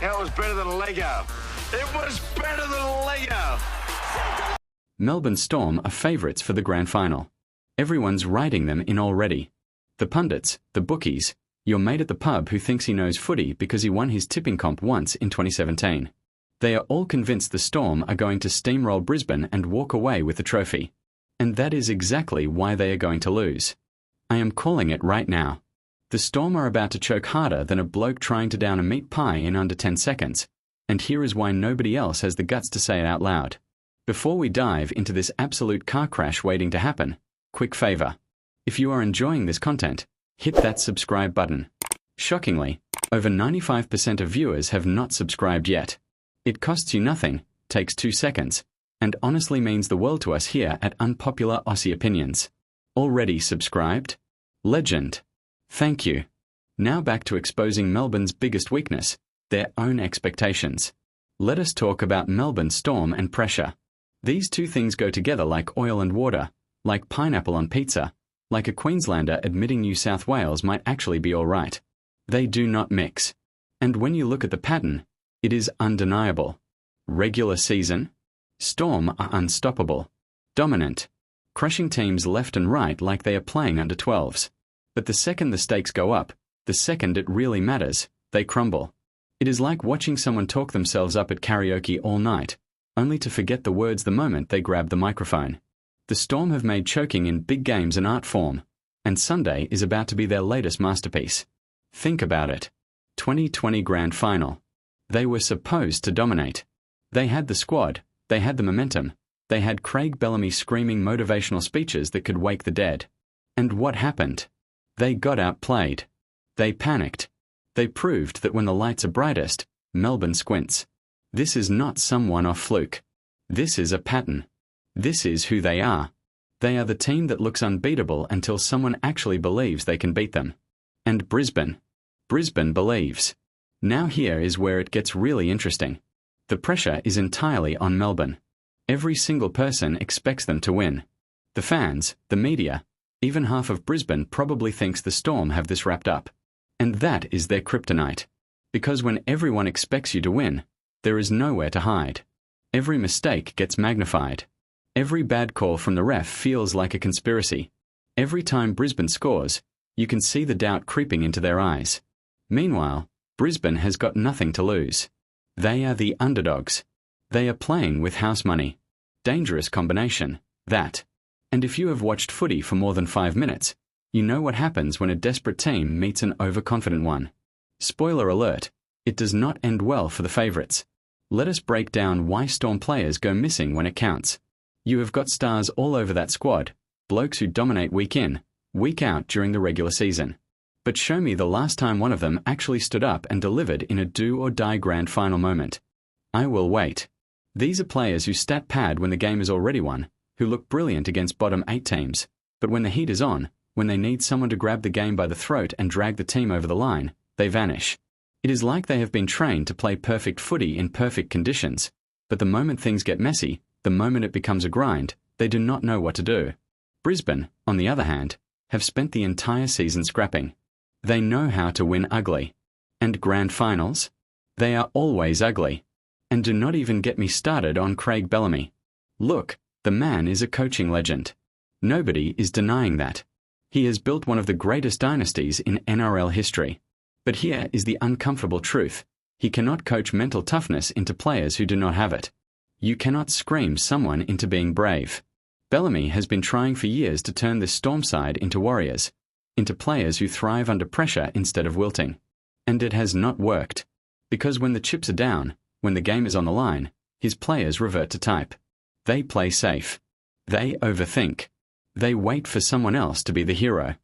That was better than a Lego. It was better than a Lego. Melbourne Storm are favourites for the grand final. Everyone's riding them in already. The pundits, the bookies, your mate at the pub who thinks he knows footy because he won his tipping comp once in 2017. They are all convinced the Storm are going to steamroll Brisbane and walk away with the trophy. And that is exactly why they are going to lose. I am calling it right now. The Storm are about to choke harder than a bloke trying to down a meat pie in under 10 seconds. And here is why nobody else has the guts to say it out loud. Before we dive into this absolute car crash waiting to happen, quick favour. If you are enjoying this content, hit that subscribe button. Shockingly, over 95% of viewers have not subscribed yet. It costs you nothing, takes 2 seconds, and honestly means the world to us here at Unpopular Aussie Opinions. Already subscribed? Legend. Thank you. Now back to exposing Melbourne's biggest weakness, their own expectations. Let us talk about Melbourne Storm and pressure. These two things go together like oil and water, like pineapple on pizza, like a Queenslander admitting New South Wales might actually be all right. They do not mix. And when you look at the pattern, it is undeniable. Regular season? Storm are unstoppable. Dominant. Crushing teams left and right like they are playing under 12s. But the second the stakes go up, the second it really matters, they crumble. It is like watching someone talk themselves up at karaoke all night, only to forget the words the moment they grab the microphone. The Storm have made choking in big games an art form, and Sunday is about to be their latest masterpiece. Think about it. 2020 Grand Final. They were supposed to dominate. They had the squad, they had the momentum, they had Craig Bellamy screaming motivational speeches that could wake the dead. And what happened? They got outplayed. They panicked. They proved that when the lights are brightest, Melbourne squints. This is not some one-off fluke. This is a pattern. This is who they are. They are the team that looks unbeatable until someone actually believes they can beat them. And Brisbane. Brisbane believes. Now here is where it gets really interesting. The pressure is entirely on Melbourne. Every single person expects them to win. The fans, the media, even half of Brisbane probably thinks the Storm have this wrapped up. And that is their kryptonite. Because when everyone expects you to win, there is nowhere to hide. Every mistake gets magnified. Every bad call from the ref feels like a conspiracy. Every time Brisbane scores, you can see the doubt creeping into their eyes. Meanwhile, Brisbane has got nothing to lose. They are the underdogs. They are playing with house money. Dangerous combination, that. And if you have watched footy for more than 5 minutes, you know what happens when a desperate team meets an overconfident one. Spoiler alert, it does not end well for the favourites. Let us break down why Storm players go missing when it counts. You have got stars all over that squad, blokes who dominate week in, week out during the regular season. But show me the last time one of them actually stood up and delivered in a do-or-die grand final moment. I will wait. These are players who stat pad when the game is already won, who look brilliant against bottom 8 teams, but when the heat is on, when they need someone to grab the game by the throat and drag the team over the line, they vanish. It is like they have been trained to play perfect footy in perfect conditions, but the moment things get messy, the moment it becomes a grind, they do not know what to do. Brisbane, on the other hand, have spent the entire season scrapping. They know how to win ugly. And grand finals? They are always ugly. And do not even get me started on Craig Bellamy. Look, the man is a coaching legend. Nobody is denying that. He has built one of the greatest dynasties in NRL history. But here is the uncomfortable truth. He cannot coach mental toughness into players who do not have it. You cannot scream someone into being brave. Bellamy has been trying for years to turn this Storm side into warriors, into players who thrive under pressure instead of wilting. And it has not worked. Because when the chips are down, when the game is on the line, his players revert to type. They play safe. They overthink. They wait for someone else to be the hero.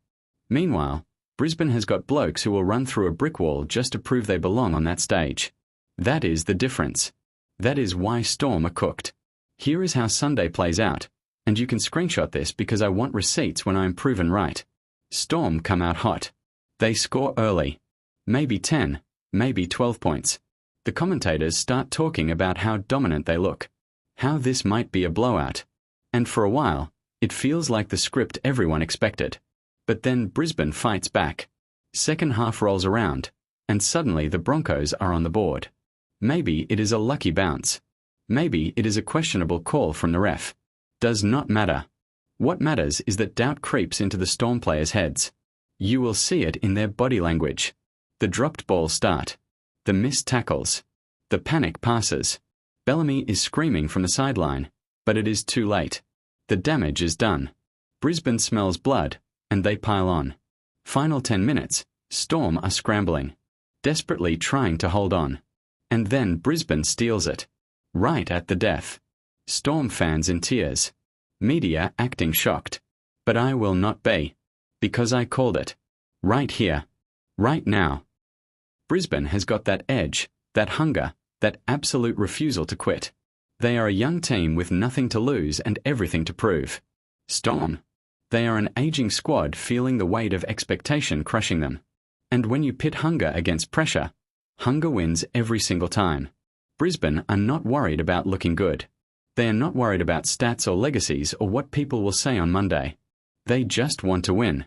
Meanwhile, Brisbane has got blokes who will run through a brick wall just to prove they belong on that stage. That is the difference. That is why Storm are cooked. Here is how Sunday plays out, and you can screenshot this because I want receipts when I am proven right. Storm come out hot. They score early. Maybe 10, maybe 12 points. The commentators start talking about how dominant they look, how this might be a blowout. And for a while, it feels like the script everyone expected. But then Brisbane fights back. Second half rolls around, and suddenly the Broncos are on the board. Maybe it is a lucky bounce. Maybe it is a questionable call from the ref. Does not matter. What matters is that doubt creeps into the Storm players' heads. You will see it in their body language. The dropped ball start. The missed tackles. The panic passes. Bellamy is screaming from the sideline, but it is too late. The damage is done. Brisbane smells blood, and they pile on. Final 10 minutes, Storm are scrambling, desperately trying to hold on. And then Brisbane steals it. Right at the death. Storm fans in tears. Media acting shocked. But I will not be. Because I called it. Right here. Right now. Brisbane has got that edge, that hunger, that absolute refusal to quit. They are a young team with nothing to lose and everything to prove. Storm. They are an aging squad feeling the weight of expectation crushing them. And when you pit hunger against pressure, hunger wins every single time. Brisbane are not worried about looking good. They are not worried about stats or legacies or what people will say on Monday. They just want to win.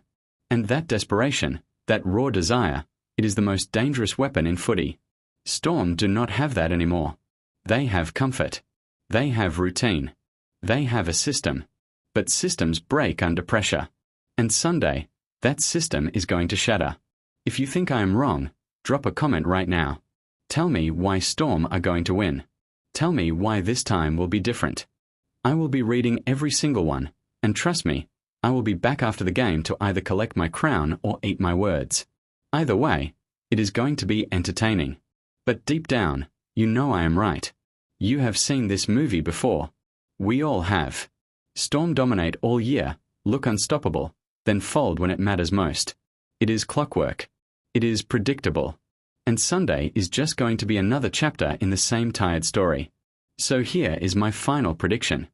And that desperation, that raw desire, it is the most dangerous weapon in footy. Storm do not have that anymore. They have comfort. They have routine. They have a system. But systems break under pressure. And Sunday, that system is going to shatter. If you think I am wrong, drop a comment right now. Tell me why Storm are going to win. Tell me why this time will be different. I will be reading every single one, and trust me, I will be back after the game to either collect my crown or eat my words. Either way, it is going to be entertaining. But deep down, you know I am right. You have seen this movie before. We all have. Storm dominate all year, look unstoppable, then fold when it matters most. It is clockwork. It is predictable. And Sunday is just going to be another chapter in the same tired story. So here is my final prediction.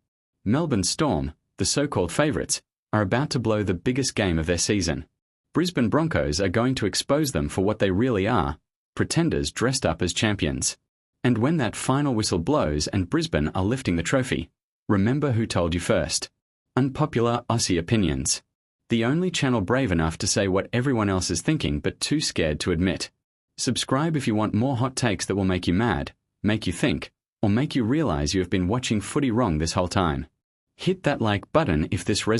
Melbourne Storm, the so-called favourites, are about to blow the biggest game of their season. Brisbane Broncos are going to expose them for what they really are, pretenders dressed up as champions. And when that final whistle blows and Brisbane are lifting the trophy, remember who told you first. Unpopular Aussie opinions. The only channel brave enough to say what everyone else is thinking but too scared to admit. Subscribe if you want more hot takes that will make you mad, make you think, or make you realize you have been watching footy wrong this whole time. Hit that like button if this resonates.